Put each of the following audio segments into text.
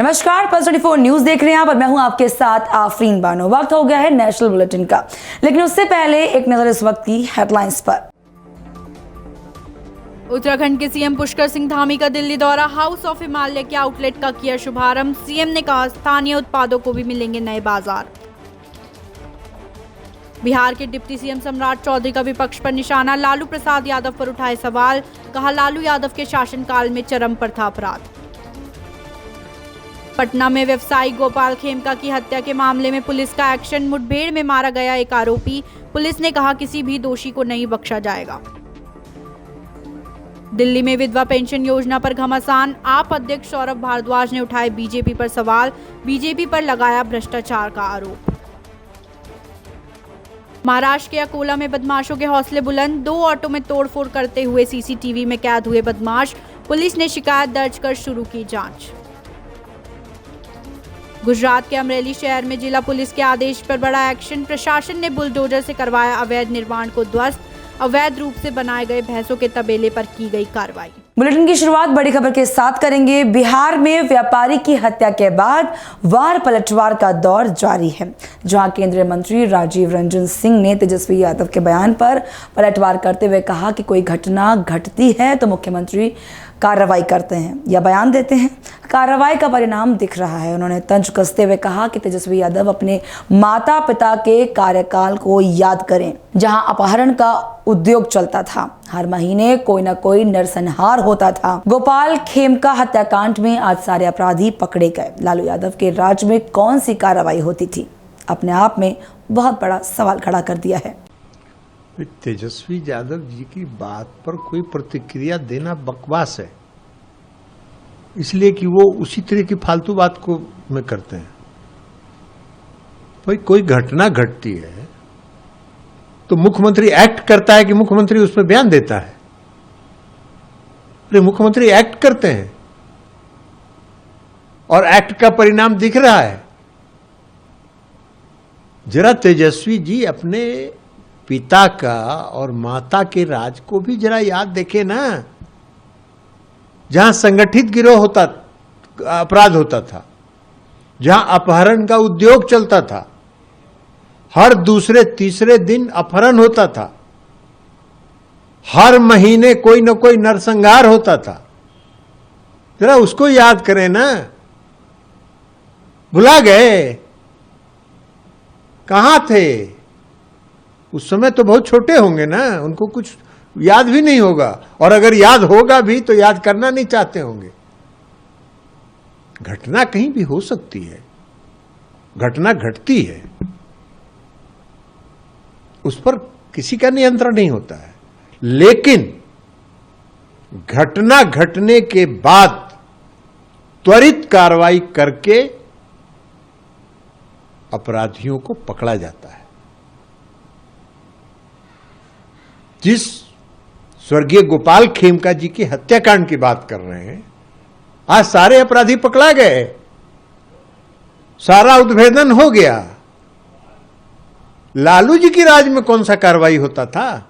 नमस्कार, pulse 24 news देख रहे हैं आप और मैं हूं आपके साथ आफरीन बानो। वक्त हो गया है नेशनल बुलेटिन का, लेकिन उससे पहले एक नजर इस वक्त की हेडलाइंस पर। उत्तराखंड के सीएम पुष्कर सिंह धामी का दिल्ली दौरा, हाउस ऑफ हिमालय के आउटलेट का किया शुभारंभ। सीएम ने कहा स्थानीय उत्पादों को भी मिलेंगे नए बाजार। बिहार के डिप्टी सीएम सम्राट चौधरी का विपक्ष पर निशाना, लालू प्रसाद यादव पर उठाए सवाल। कहा लालू यादव के शासनकाल में चरम पर था अपराध। पटना में व्यवसायी गोपाल खेमका की हत्या के मामले में पुलिस का एक्शन, मुठभेड़ में मारा गया एक आरोपी। पुलिस ने कहा किसी भी दोषी को नहीं बख्शा जाएगा। दिल्ली में विधवा पेंशन योजना पर घमासान, आप अध्यक्ष सौरभ भारद्वाज ने उठाए बीजेपी पर सवाल। बीजेपी पर लगाया भ्रष्टाचार का आरोप। महाराष्ट्र के अकोला में बदमाशों के हौसले बुलंद, 2 ऑटो में तोड़फोड़ करते हुए सीसीटीवी में कैद हुए बदमाश। पुलिस ने शिकायत दर्ज कर शुरू की जांच। गुजरात के अमरेली शहर में जिला पुलिस के आदेश पर बड़ा एक्शन, प्रशासन ने बुलडोजर से करवाया अवैध निर्माण को ध्वस्त। अवैध रूप से बनाए गए भैंसों के तबेले पर की गई कार्रवाई। बुलेटिन की शुरुआत बड़ी खबर के साथ करेंगे। बिहार में व्यापारी की हत्या के बाद वार पलटवार का दौर जारी है, जहां केंद्रीय मंत्री राजीव रंजन सिंह ने तेजस्वी यादव के बयान पर पलटवार करते हुए कहा कि कोई घटना घटती है तो मुख्यमंत्री कार्रवाई करते हैं या बयान देते हैं। कार्रवाई का परिणाम दिख रहा है। उन्होंने तंज कसते हुए कहा कि तेजस्वी यादव अपने माता पिता के कार्यकाल को याद करें, जहां अपहरण का उद्योग चलता था। हर महीने कोई ना कोई नरसंहार होता था। गोपाल खेमका हत्याकांड में आज सारे अपराधी पकड़े गए। लालू यादव के राज में कौन सी कार्रवाई होती थी, अपने आप में बहुत बड़ा सवाल खड़ा कर दिया है। तेजस्वी यादव जी की बात पर कोई प्रतिक्रिया देना बकवास है, इसलिए कि वो उसी तरह की फालतू बात को में करते हैं। भाई कोई घटना घटती है तो मुख्यमंत्री एक्ट करता है कि मुख्यमंत्री उस पर बयान देता है? अरे मुख्यमंत्री एक्ट करते हैं और एक्ट का परिणाम दिख रहा है। जरा तेजस्वी जी अपने पिता का और माता के राज को भी जरा याद देखे ना, जहां संगठित गिरोह होता, अपराध होता था, जहां अपहरण का उद्योग चलता था, हर दूसरे तीसरे दिन अपहरण होता था, हर महीने कोई न कोई नरसंहार होता था। जरा उसको याद करें ना। भुला गए? कहां थे उस समय? तो बहुत छोटे होंगे ना, उनको कुछ याद भी नहीं होगा, और अगर याद होगा भी तो याद करना नहीं चाहते होंगे। घटना कहीं भी हो सकती है, घटना घटती है, उस पर किसी का नियंत्रण नहीं होता है। लेकिन घटना घटने के बाद त्वरित कार्रवाई करके अपराधियों को पकड़ा जाता है। जिस स्वर्गीय गोपाल खेमका जी की हत्याकांड की बात कर रहे हैं, आज सारे अपराधी पकड़ा गए, सारा उद्भेदन हो गया। लालू जी की राज में कौन सा कार्रवाई होता था?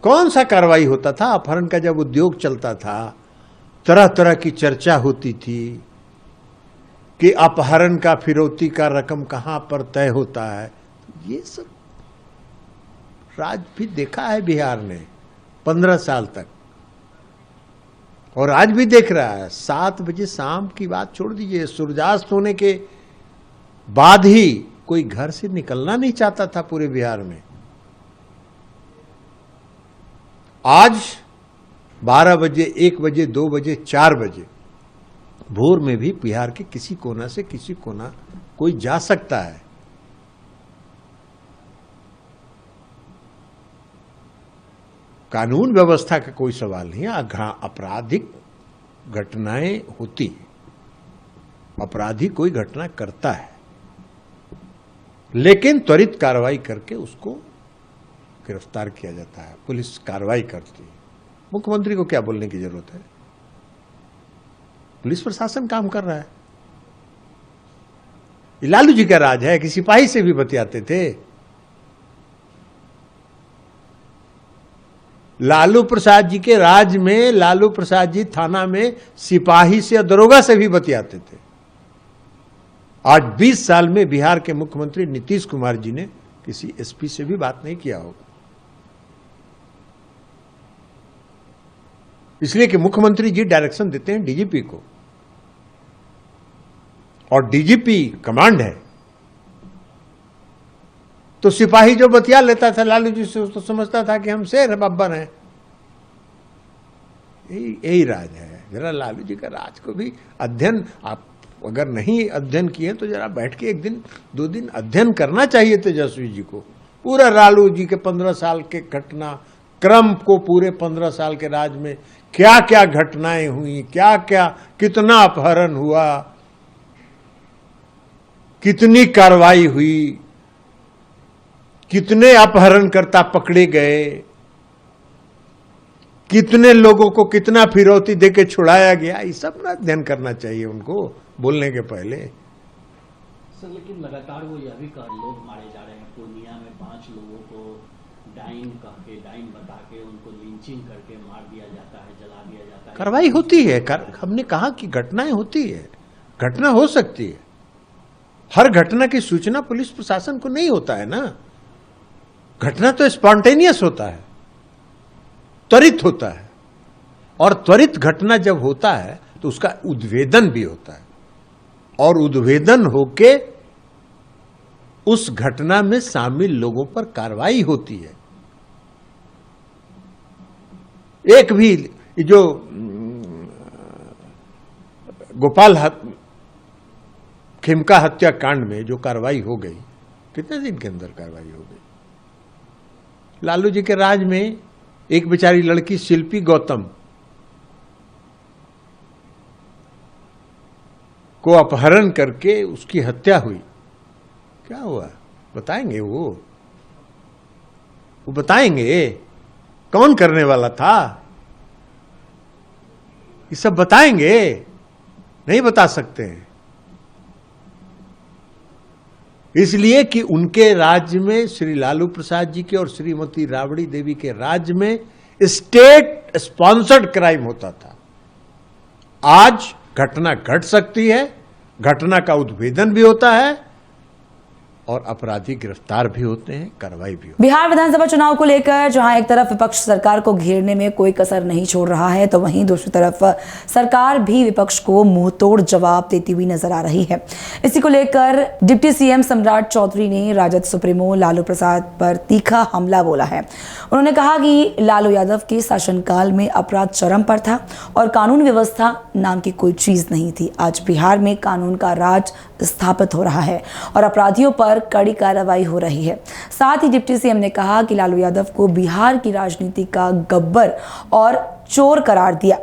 कौन सा कार्रवाई होता था? अपहरण का जब उद्योग चलता था, तरह तरह की चर्चा होती थी कि अपहरण का फिरौती का रकम कहां पर तय होता है। ये सब राज भी देखा है बिहार ने 15 साल तक, और आज भी देख रहा है। 7 बजे शाम की बात छोड़ दीजिए, सूर्यास्त होने के बाद ही कोई घर से निकलना नहीं चाहता था पूरे बिहार में। आज 12 बजे, 1 बजे, 2 बजे, 4 बजे भोर में भी बिहार के किसी कोना से किसी कोना कोई जा सकता है। कानून व्यवस्था का कोई सवाल नहीं है। आपराधिक घटनाएं होती हैं, अपराधी कोई घटना करता है, लेकिन त्वरित कार्रवाई करके उसको गिरफ्तार किया जाता है, पुलिस कार्रवाई करती है। मुख्यमंत्री को क्या बोलने की जरूरत है? पुलिस प्रशासन काम कर रहा है। लालू जी का राज है कि सिपाही से भी बतियाते थे। लालू प्रसाद जी के राज में लालू प्रसाद जी थाना में सिपाही से, दरोगा से भी बतियाते थे। आज 20 साल में बिहार के मुख्यमंत्री नीतीश कुमार जी ने किसी एसपी से भी बात नहीं किया होगा, इसलिए कि मुख्यमंत्री जी डायरेक्शन देते हैं डीजीपी को, और डीजीपी कमांड है। तो सिपाही जो बतिया लेता था लालू जी से, तो समझता था कि हम शेर बब्बर हैं। यही राज है। जरा लालू जी का राज को भी अध्ययन, आप अगर नहीं अध्ययन किए तो जरा बैठ के 1 दिन 2 दिन अध्ययन करना चाहिए तेजस्वी जी को। पूरा लालू जी के 15 साल के घटना क्रम को, पूरे 15 साल के राज में क्या क्या घटनाएं हुई, क्या क्या, कितना अपहरण हुआ, कितनी कार्रवाई हुई, कितने अपहरणकर्ता पकड़े गए, कितने लोगों को कितना फिरौती देके छुड़ाया गया, ये सब ना अध्ययन करना चाहिए उनको बोलने के पहले। सर लेकिन लगातार वो यह भी लोग मारे जा रहे हैं। पूर्णिया में 5 लोगों को डाइन बता के उनको लिंचिंग करके मार दिया जाता है, जला दिया जाता है। कार्रवाई होती है, हमने कहा कि घटनाएं होती है, घटना हो सकती है। हर घटना की सूचना पुलिस प्रशासन को नहीं होता है ना। घटना तो स्पॉन्टेनियस होता है, त्वरित होता है, और त्वरित घटना जब होता है तो उसका उद्भेदन भी होता है, और उद्भेदन होके उस घटना में शामिल लोगों पर कार्रवाई होती है। एक भी जो गोपाल खेमका हत्याकांड में जो कार्रवाई हो गई, कितने दिन के अंदर कार्रवाई हो गई। लालू जी के राज में एक बेचारी लड़की शिल्पी गौतम को अपहरण करके उसकी हत्या हुई। क्या हुआ बताएंगे वो बताएंगे कौन करने वाला था, ये सब बताएंगे, नहीं बता सकते हैं। इसलिए कि उनके राज्य में, श्री लालू प्रसाद जी के और श्रीमती राबड़ी देवी के राज्य में स्टेट स्पॉन्सर्ड क्राइम होता था। आज घटना घट सकती है, घटना का उद्भेदन भी होता है, और अपराधी गिरफ्तार भी होते हैं, कार्रवाई भी होती है। बिहार विधानसभा चुनाव को लेकर जहां एक तरफ विपक्ष सरकार को घेरने में कोई कसर नहीं छोड़ रहा है, तो वहीं दूसरी तरफ सरकार भी विपक्ष को मुंहतोड़ जवाब देती हुई नजर आ रही है। इसी को लेकर डिप्टी सीएम सम्राट चौधरी ने राजद सुप्रीमो लालू प्रसाद पर तीखा हमला बोला है। उन्होंने कहा कि लालू यादव के शासनकाल में अपराध चरम पर था और कानून व्यवस्था नाम की कोई चीज नहीं थी। आज बिहार में कानून का राज स्थापित हो रहा है और अपराधियों पर कड़ी कार्रवाई हो रही है। साथ ही डिप्टी सीएम ने कहा कि लालू यादव को बिहार की राजनीति का गब्बर और चोर करार दिया।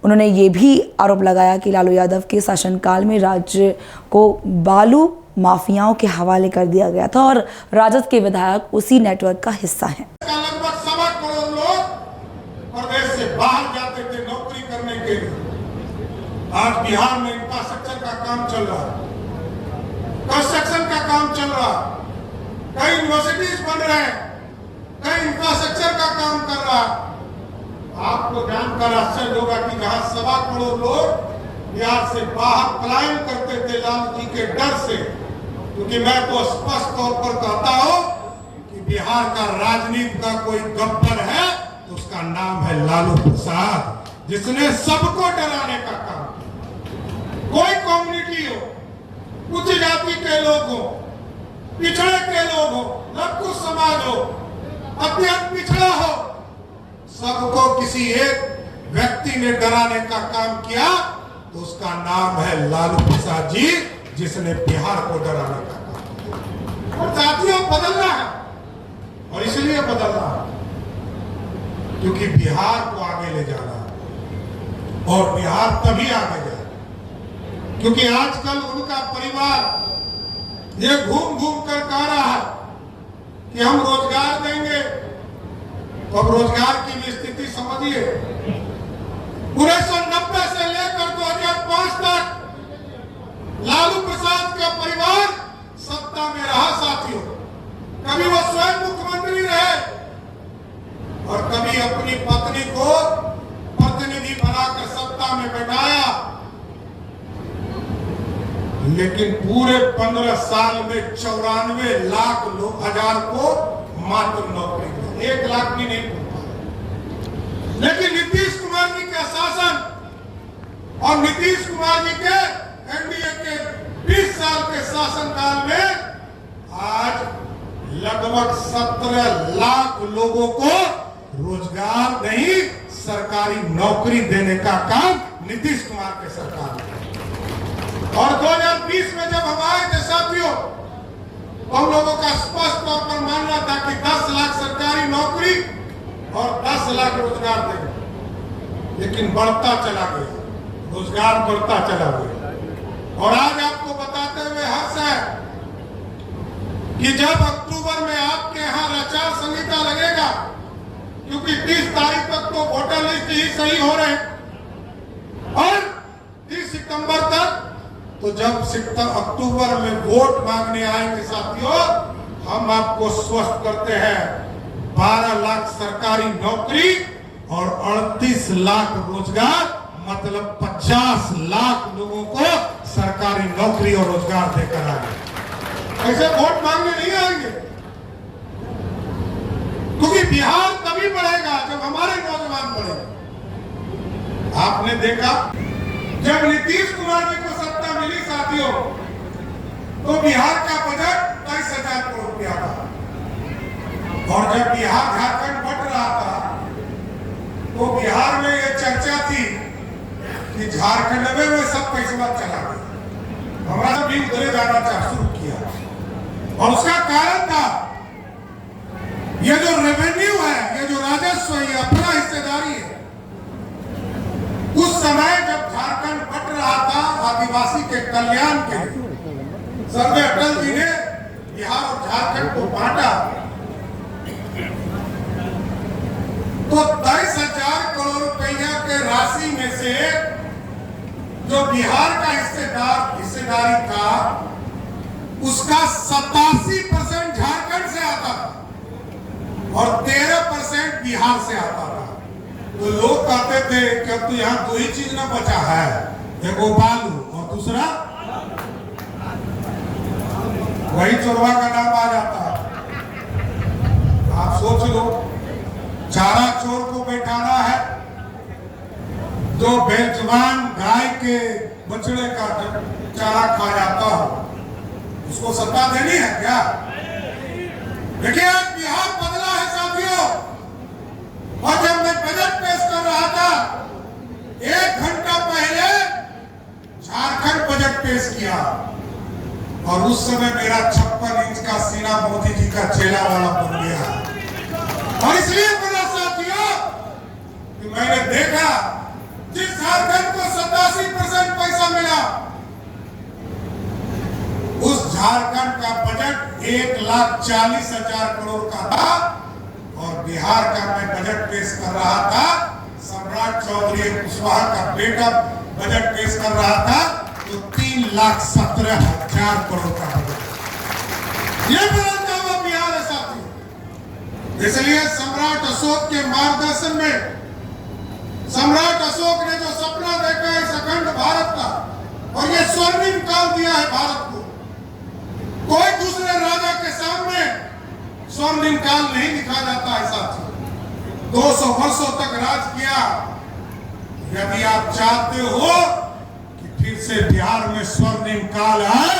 उन्होंने ये भी आरोप लगाया कि लालू यादव के शासनकाल में राज्य को बालू माफियाओं के हवाले कर दिया गया था और राजद के विधायक उसी नेटवर्क का हिस्सा हैं। लगभग 1.25 करोड़ लोग प्रदेश से बाहर जाते थे नौकरी करने के लिए। आज बिहार में इंफ्रास्ट्रक्चर का काम चल रहा है, कंस्ट्रक्शन का काम चल रहा है, कई यूनिवर्सिटीज बन रहे हैं, कई इंफ्रास्ट्रक्चर का काम कर रहा है। आपको जानकर आश्चर्य होगा कि जहां 1.25 करोड़ लोग बिहार से बाहर पलायन करते थे लालू जी के डर से, क्योंकि मैं तो स्पष्ट तौर पर कहता हूं कि बिहार का राजनीति का कोई गब्बर है तो उसका नाम है लालू प्रसाद, जिसने सबको डराने का काम किया। कोई कम्युनिटी हो, उच्च जाति के लोग हो, पिछड़े के लोग हो, लघु समाज हो, अत्यंत पिछड़ा हो, सबको किसी एक व्यक्ति ने डराने का काम किया तो उसका नाम है लालू प्रसाद जी, जिसने बिहार को डराने का काम किया। और साथियों बदलना है, और इसलिए बदलना है क्योंकि बिहार को आगे ले जाना है, और बिहार तभी आगे जाए क्योंकि आजकल उनका परिवार ये घूम घूम कर कह रहा है कि हम रोजगार देंगे। तो अब रोजगार की भी स्थिति समझिए। 1990 से लेकर 2005 तक लालू प्रसाद का परिवार सत्ता में रहा साथियों। कभी वो स्वयं मुख्यमंत्री रहे और कभी अपनी सत्ता में बैठाया, लेकिन पूरे 15 साल में 94 लाख हजार को मात्र नौकरी मिली, 1 लाख भी नहीं पहुंचा। लेकिन नीतीश कुमार जी के शासन और नीतीश कुमार जी के एनडीए के 20 साल के शासनकाल में आज लगभग 17 लाख लोगों को रोजगार नहीं, सरकारी नौकरी देने का काम नीतीश कुमार के सरकार ने। और 2020 में जब हम आए थे साथियों, हम लोगों का स्पष्ट तौर पर मानना था कि 10 लाख सरकारी नौकरी और 10 लाख रोजगार देंगे, लेकिन बढ़ता चला गया, रोजगार बढ़ता चला गया। और आज आपको बताते हुए हर्ष है कि जब अक्टूबर में आपके यहाँ आचार संहिता लगेगा, क्योंकि 30 तारीख तक तो वोटर लिस्ट ही सही हो रहे और 30 सितंबर तक, तो जब अक्टूबर में वोट मांगने आएंगे साथियों, हम आपको स्वस्थ करते हैं 12 लाख सरकारी नौकरी और 38 लाख रोजगार, मतलब 50 लाख लोगों को सरकारी नौकरी और रोजगार देकर आएंगे। ऐसे वोट मांगने नहीं आएंगे, क्योंकि बिहार तभी बढ़ेगा जब हमारे नौजवान बढ़ेंगे। आपने देखा जब नीतीश कुमार जी को सत्ता मिली साथियों, तो बिहार का बजट 23,000 करोड़ रुपया था, और जब बिहार झारखंड बट रहा था तो बिहार में यह चर्चा थी कि झारखंड में सब पैसा चला गया, हमारा भी उधरे जाना शुरू किया। और उसका कारण था ये जो रेवेन्यू है, ये जो राजस्व है, अपना हिस्सेदारी है। उस समय जब झारखंड बट रहा था आदिवासी के कल्याण के लिए, सर्वोदय अटल जी ने बिहार और झारखंड को बांटा, तो 23,000 करोड़ रुपया के राशि में से जो बिहार का हिस्सेदारी था, उसका 87% झारखंड से आता था और 13% बिहार से आता था। तो लोग कहते थे कि अब तो यहाँ 2 ही चीज ना बचा है, एगो बालू और दूसरा वही चोरवा का नाम आ जाता है। आप सोच लो, चारा चोर को बैठाना है, जो बेजवान गाय के बछड़े का चारा खा जाता हो, उसको सत्ता देनी है क्या? देखिए आज बिहार बदला है साथियों, और जब मैं बजट पेश कर रहा था 1 घंटा पहले झारखंड बजट पेश किया, और उस समय मेरा 56 इंच का सीना मोदी जी का चेला वाला बन गया। और इसलिए बोला साथियों कि मैंने देखा जिस झारखंड को 87% पैसा मिला, उस झारखंड का बजट 1,40,000 करोड़ का था, और बिहार का मैं बजट पेश कर रहा था, सम्राट चौधरी कुशवाहा का बेटा बजट पेश कर रहा था, तो 3,17,000 करोड़ का बजट। ये बदलता हुआ बिहार है साथी। इसलिए सम्राट अशोक के मार्गदर्शन में, सम्राट अशोक ने जो सपना देखा है इस अखंड भारत का, और ये स्वर्णिम काल दिया है भारत को, कोई दूसरे राजा के सामने स्वर्णिम काल नहीं दिखा जाता है साथी। 200 वर्षों तक राज किया। यदि आप चाहते हो कि फिर से बिहार में स्वर्णिम काल आए,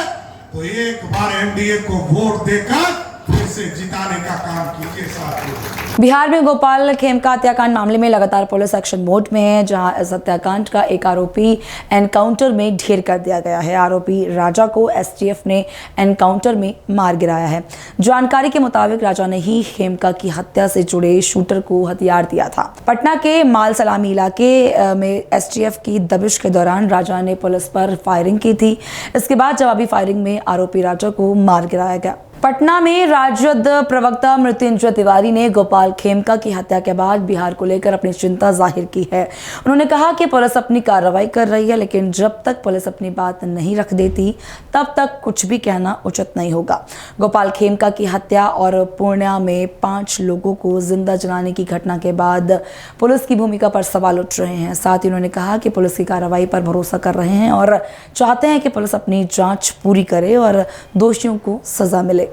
तो एक बार एनडीए को वोट देकर फिर से जिताने का काम कीजिए साथियों। बिहार में गोपाल खेमका हत्याकांड मामले में लगातार पुलिस एक्शन मोड में है, जहां इस हत्याकांड का एक आरोपी एनकाउंटर में ढेर कर दिया गया है। आरोपी राजा को एसटीएफ ने एनकाउंटर में मार गिराया है। जानकारी के मुताबिक राजा ने ही खेमका की हत्या से जुड़े शूटर को हथियार दिया था। पटना के माल सलामी इलाके में एसटीएफ की दबिश के दौरान राजा ने पुलिस पर फायरिंग की थी। इसके बाद जवाबी फायरिंग में आरोपी राजा को मार गिराया गया। पटना में राजद प्रवक्ता मृत्युंजय तिवारी ने गोपाल खेमका की हत्या के बाद बिहार को लेकर अपनी चिंता जाहिर की है। उन्होंने कहा कि पुलिस अपनी कार्रवाई कर रही है, लेकिन जब तक पुलिस अपनी बात नहीं रख देती तब तक कुछ भी कहना उचित नहीं होगा। गोपाल खेमका की हत्या और पूर्णिया में 5 लोगों को जिंदा जलाने की घटना के बाद पुलिस की भूमिका पर सवाल उठ रहे हैं। साथ ही उन्होंने कहा कि पुलिस की कार्रवाई पर भरोसा कर रहे हैं और चाहते हैं कि पुलिस अपनी जांच पूरी करे और दोषियों को सजा मिले।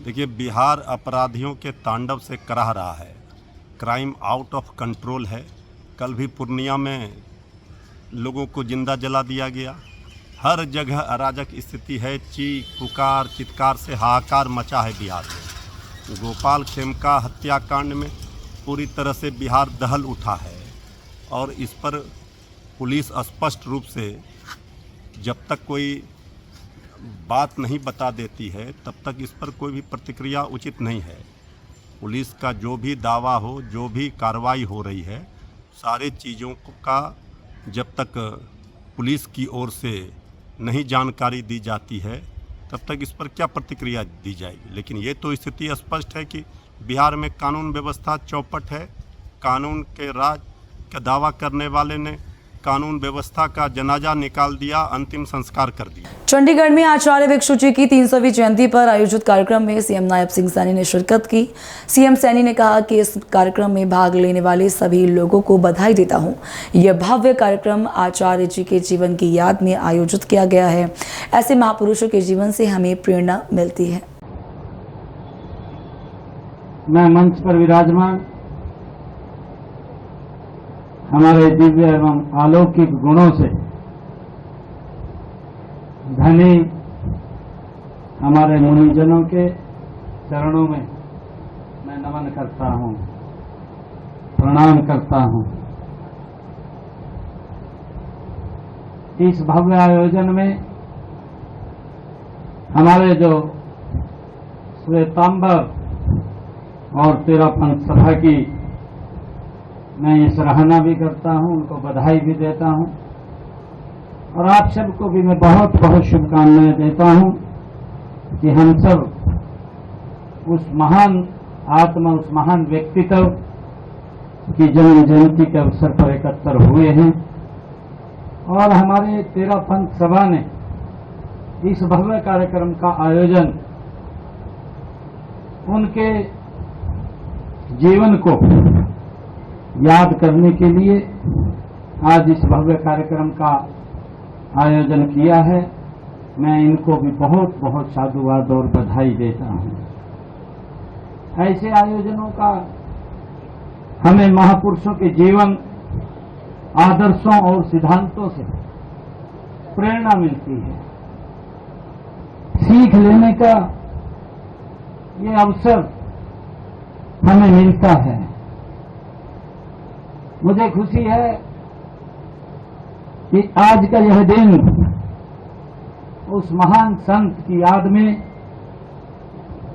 देखिए, बिहार अपराधियों के तांडव से कराह रहा है। क्राइम आउट ऑफ कंट्रोल है। कल भी पूर्णिया में लोगों को जिंदा जला दिया गया। हर जगह अराजक स्थिति है। चीख पुकार चित्कार से हाहाकार मचा है बिहार में। गोपाल खेमका हत्याकांड में पूरी तरह से बिहार दहल उठा है और इस पर पुलिस स्पष्ट रूप से जब तक कोई बात नहीं बता देती है तब तक इस पर कोई भी प्रतिक्रिया उचित नहीं है। पुलिस का जो भी दावा हो, जो भी कार्रवाई हो रही है, सारे चीज़ों का जब तक पुलिस की ओर से नहीं जानकारी दी जाती है तब तक इस पर क्या प्रतिक्रिया दी जाएगी। लेकिन ये तो स्थिति स्पष्ट है कि बिहार में कानून व्यवस्था चौपट है। कानून के राज का दावा करने वाले ने कानून व्यवस्था का जनाजा निकाल दिया, अंतिम संस्कार कर दिया। चंडीगढ़ में आचार्य भिक्षु जी की 300वीं जयंती पर आयोजित कार्यक्रम में सीएम नायब सिंह सैनी ने शिरकत की। सीएम सैनी ने कहा कि इस कार्यक्रम में भाग लेने वाले सभी लोगों को बधाई देता हूं। यह भव्य कार्यक्रम आचार्य जी के जीवन की याद में आयोजित किया गया है। ऐसे महापुरुषों के जीवन से हमें प्रेरणा मिलती है। मैं मंच पर विराजमान हमारे दिव्य एवं अलौकिक गुणों से धनी हमारे मुनिजनों के चरणों में मैं नमन करता हूं, प्रणाम करता हूं। इस भव्य आयोजन में हमारे जो श्वेतांबर और 13 पंथ सभा की मैं ये सराहना भी करता हूं, उनको बधाई भी देता हूं और आप सबको भी मैं बहुत बहुत शुभकामनाएं देता हूं कि हम सब उस महान आत्मा, उस महान व्यक्तित्व की जन्म जयंती के अवसर पर एकत्र हुए हैं और हमारे 13 पंथ सभा ने इस भव्य कार्यक्रम का आयोजन उनके जीवन को याद करने के लिए आज इस भव्य कार्यक्रम का आयोजन किया है। मैं इनको भी बहुत बहुत साधुवाद और बधाई देता हूं। ऐसे आयोजनों का हमें महापुरुषों के जीवन, आदर्शों और सिद्धांतों से प्रेरणा मिलती है। सीख लेने का ये अवसर हमें मिलता है। मुझे खुशी है कि आज का यह दिन उस महान संत की याद में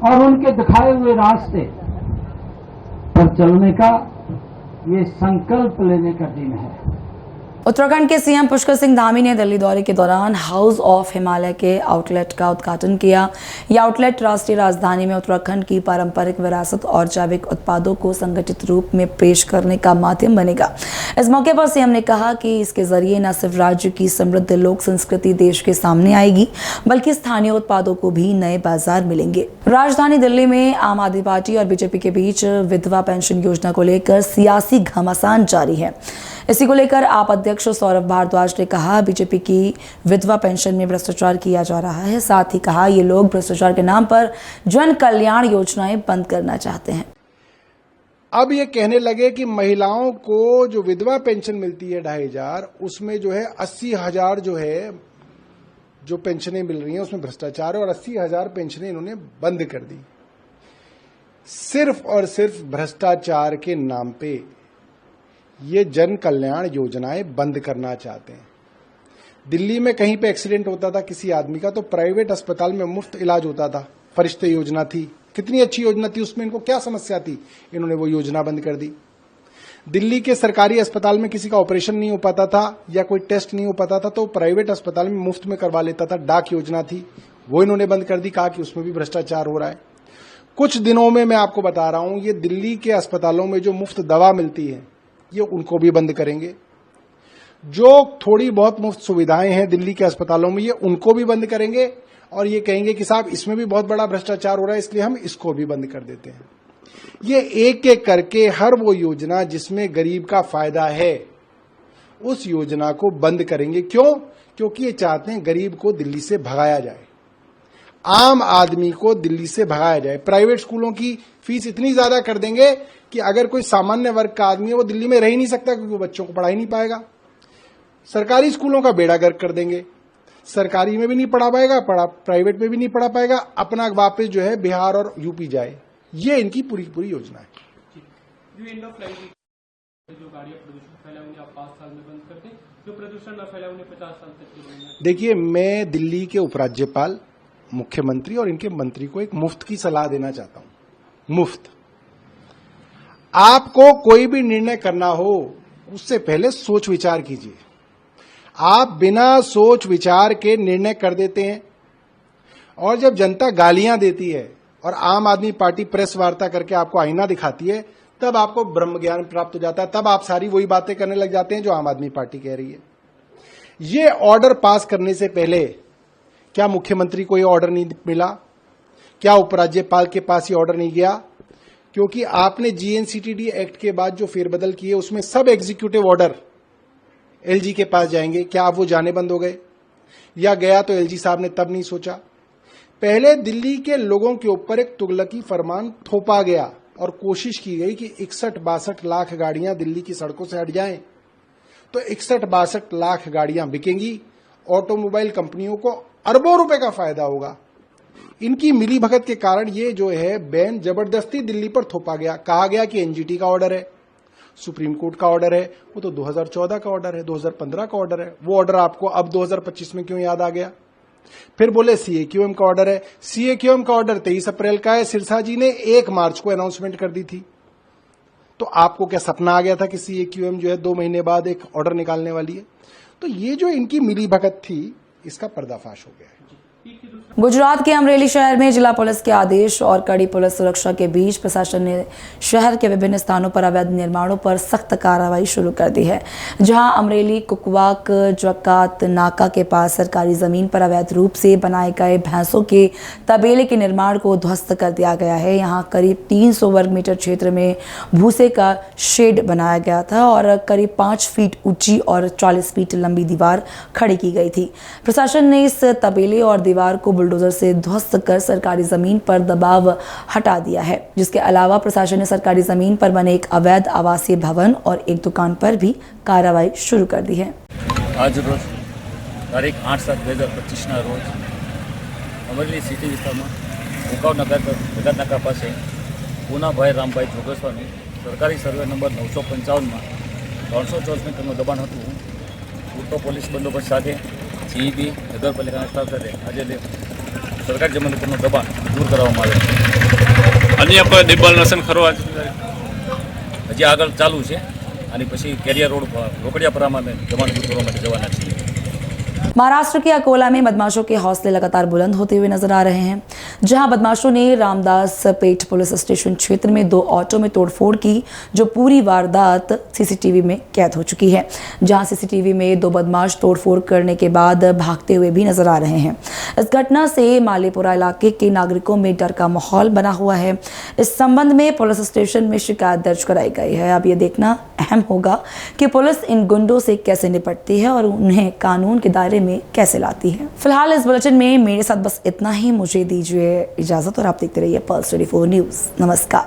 और उनके दिखाए हुए रास्ते पर चलने का ये संकल्प लेने का दिन है। उत्तराखंड के सीएम पुष्कर सिंह धामी ने दिल्ली दौरे के दौरान हाउस ऑफ हिमालय के आउटलेट का उद्घाटन किया। यह आउटलेट राष्ट्रीय राजधानी में उत्तराखंड की पारंपरिक विरासत और जैविक उत्पादों को संगठित रूप में पेश करने का माध्यम बनेगा। इस मौके पर सीएम ने कहा कि इसके जरिए न सिर्फ राज्य की समृद्ध लोक संस्कृति देश के सामने आएगी, बल्कि स्थानीय उत्पादों को भी नए बाजार मिलेंगे। राजधानी दिल्ली में आम आदमी पार्टी और बीजेपी के बीच विधवा पेंशन योजना को लेकर सियासी घमासान जारी है। इसी को लेकर आप अध्यक्ष सौरभ भारद्वाज ने कहा, बीजेपी की विधवा पेंशन में भ्रष्टाचार किया जा रहा है। साथ ही कहा, ये लोग भ्रष्टाचार के नाम पर जन कल्याण योजनाएं बंद करना चाहते हैं। अब ये कहने लगे कि महिलाओं को जो विधवा पेंशन मिलती है 2500, उसमें जो है 80,000 जो है जो पेंशनें मिल रही हैं उसमें भ्रष्टाचार है और 80,000 पेंशनें इन्होंने बंद कर दी। सिर्फ और सिर्फ भ्रष्टाचार के नाम पे ये जन कल्याण योजनाएं बंद करना चाहते हैं। दिल्ली में कहीं पे एक्सीडेंट होता था किसी आदमी का तो प्राइवेट अस्पताल में मुफ्त इलाज होता था। फरिश्ते योजना थी, कितनी अच्छी योजना थी, उसमें इनको क्या समस्या थी, इन्होंने वो योजना बंद कर दी। दिल्ली के सरकारी अस्पताल में किसी का ऑपरेशन नहीं हो पाता था या कोई टेस्ट नहीं हो पाता था तो प्राइवेट अस्पताल में मुफ्त में करवा लेता था, डाक योजना थी, वो इन्होंने बंद कर दी, कहा कि उसमें भी भ्रष्टाचार हो रहा है। कुछ दिनों में मैं आपको बता रहा हूं, ये दिल्ली के अस्पतालों में जो मुफ्त दवा मिलती है ये उनको भी बंद करेंगे। जो थोड़ी बहुत मुफ्त सुविधाएं हैं दिल्ली के अस्पतालों में ये उनको भी बंद करेंगे और ये कहेंगे कि साहब इसमें भी बहुत बड़ा भ्रष्टाचार हो रहा है इसलिए हम इसको भी बंद कर देते हैं। ये एक एक करके हर वो योजना जिसमें गरीब का फायदा है उस योजना को बंद करेंगे। क्यों? क्योंकि ये चाहते हैं गरीब को दिल्ली से भगाया जाए, आम आदमी को दिल्ली से भगाया जाए। प्राइवेट स्कूलों की फीस इतनी ज्यादा कर देंगे कि अगर कोई सामान्य वर्ग का आदमी है वो दिल्ली में रह ही नहीं सकता क्योंकि वो बच्चों को पढ़ा ही नहीं पाएगा। सरकारी स्कूलों का बेड़ा गर्क कर देंगे, सरकारी में भी नहीं पढ़ा पाएगा, प्राइवेट में भी नहीं पढ़ा पाएगा, अपना वापस जो है बिहार और यूपी जाए। ये इनकी पूरी पूरी योजना है। जो गाड़ियां प्रदूषण फैलाए उन्हें आप 5 साल में बंद कर दें, जो प्रदूषण न फैलाए उन्हें 50 साल तक। देखिए, मैं दिल्ली के उपराज्यपाल, मुख्यमंत्री और इनके मंत्री को एक मुफ्त की सलाह देना चाहता हूं। मुफ्त, आपको कोई भी निर्णय करना हो उससे पहले सोच विचार कीजिए। आप बिना सोच विचार के निर्णय कर देते हैं और जब जनता गालियां देती है और आम आदमी पार्टी प्रेस वार्ता करके आपको आईना दिखाती है तब आपको ब्रह्म ज्ञान प्राप्त हो जाता है, तब आप सारी वही बातें करने लग जाते हैं जो आम आदमी पार्टी कह रही है। ये ऑर्डर पास करने से पहले क्या मुख्यमंत्री को ये ऑर्डर नहीं मिला? क्या उपराज्यपाल के पास ये ऑर्डर नहीं गया? क्योंकि आपने जीएनसीटीडी एक्ट के बाद जो फेरबदल किए उसमें सब एग्जीक्यूटिव ऑर्डर एलजी के पास जाएंगे। क्या अब वो जाने बंद हो गए? या गया तो एलजी साहब ने तब नहीं सोचा? पहले दिल्ली के लोगों के ऊपर एक तुगलकी फरमान थोपा गया और कोशिश की गई कि 61-62 लाख गाड़ियां दिल्ली की सड़कों से हट जाएं, तो 61-62 लाख गाड़ियां बिकेंगी, ऑटोमोबाइल कंपनियों को अरबों रुपए का फायदा होगा। इनकी मिलीभगत के कारण ये जो है बैन जबरदस्ती दिल्ली पर थोपा गया। कहा गया कि एनजीटी का ऑर्डर है, सुप्रीम कोर्ट का ऑर्डर है, वो तो 2014 का ऑर्डर है, 2015 का ऑर्डर है। वो ऑर्डर आपको अब 2025 में क्यों याद आ गया? फिर बोले सीएक्यूएम का ऑर्डर है। सीएक्यूएम का ऑर्डर 23 अप्रैल का है, सिरसा जी ने 1 मार्च को अनाउंसमेंट कर दी थी। तो आपको क्या सपना आ गया था कि सीएक्यूएम जो है 2 महीने बाद एक ऑर्डर निकालने वाली है? तो ये जो इनकी मिलीभगत थी इसका पर्दाफाश हो गया है। गुजरात के अमरेली शहर में जिला पुलिस के आदेश और कड़ी पुलिस सुरक्षा के बीच प्रशासन ने शहर के विभिन्न स्थानों पर अवैध निर्माणों पर सख्त कार्रवाई शुरू कर दी है। जहां अमरेली कुकवाक जकात नाका के पास सरकारी जमीन पर अवैध रूप से बनाए गए भैंसों के तबेले के निर्माण को ध्वस्त कर दिया गया है। यहां करीब 300 वर्ग मीटर क्षेत्र में भूसे का शेड बनाया गया था और करीब 5 फीट ऊंची और 40 फीट लंबी दीवार खड़ी की गई थी। प्रशासन ने इस तबेले और दीवार को बुलडोजर से ध्वस्त कर सरकारी जमीन पर दबाव हटा दिया है। जिसके अलावा प्रशासन ने सरकारी जमीन पर बने एक अवैध आवासीय भवन और एक दुकान पर भी कार्रवाई शुरू कर दी है। आज रोज तारीख 8/7/2025 ના રોજ અમરેલી સિટી વિસ્તારમાં ભૂકાવ નાકા પાસે પૂનાભાઈ રામભાઈ જોગસવાનું સરકારી સર્વે નંબર 955માં 324 મીટરનું દબાણ હતું। પૂરતો પોલીસ બંદોબસ્ત સાથે જીઈબી નગરપાલિકાના સ્ટાફ સાથે આજે સરકારી જમીન ઉપરનું દબાણ દૂર કરવામાં આવે। અન્ય કોઈ દિગ્બલનશન ખરો હજી આગળ ચાલુ છે અને પછી કેરિયર રોડ રોકડિયાપરામાં દબાણ દૂર કરવા માટે જવાના છીએ। महाराष्ट्र के अकोला में बदमाशों के हौसले लगातार बुलंद होते हुए नजर आ रहे हैं। जहां बदमाशों ने रामदास पेट पुलिस स्टेशन क्षेत्र में 2 ऑटो में तोड़फोड़ की, जो पूरी वारदात सीसीटीवी में कैद हो चुकी है। जहां सीसीटीवी में 2 बदमाश तोड़फोड़ करने के बाद भागते हुए भी नजर आ रहे हैं। इस घटना से मालेपुरा इलाके के नागरिकों में डर का माहौल बना हुआ है। इस संबंध में पुलिस स्टेशन में शिकायत दर्ज कराई गई है। अब ये देखना अहम होगा कि पुलिस इन गुंडों से कैसे निपटती है और उन्हें कानून के दायरे में कैसे लाती है। फिलहाल इस बुलेटिन में मेरे साथ बस इतना ही। मुझे दीजिए इजाजत और आप देखते रहिए पल्स 24 न्यूज। नमस्कार।